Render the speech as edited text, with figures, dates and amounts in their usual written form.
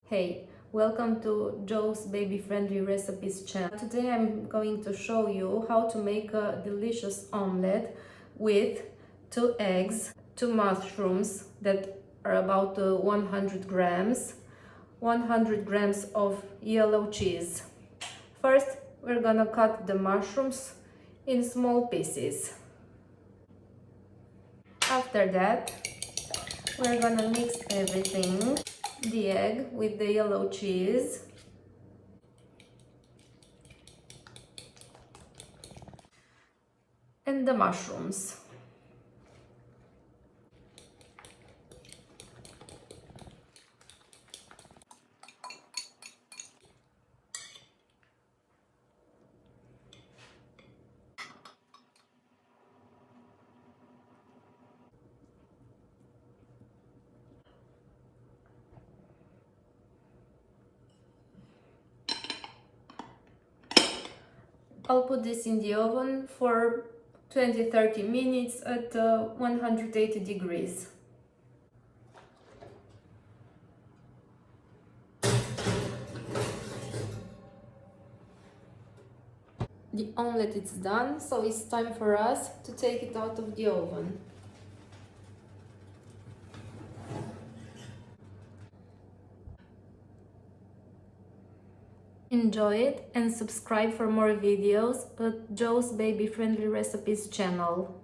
Hey, welcome to Joe's Baby Friendly Recipes channel. Today I'm going to show you how to make a delicious omelette with 2 eggs, 2 mushrooms that are about 100 grams, 100 grams of yellow cheese. First, we're gonna cut the mushrooms in small pieces. After that, we're gonna mix everything. The egg with the yellow cheese, and the mushrooms. I'll put this in the oven for 20-30 minutes at 180 degrees. The omelette is done, so it's time for us to take it out of the oven. Enjoy it and subscribe for more videos at Joe's Baby Friendly Recipes channel.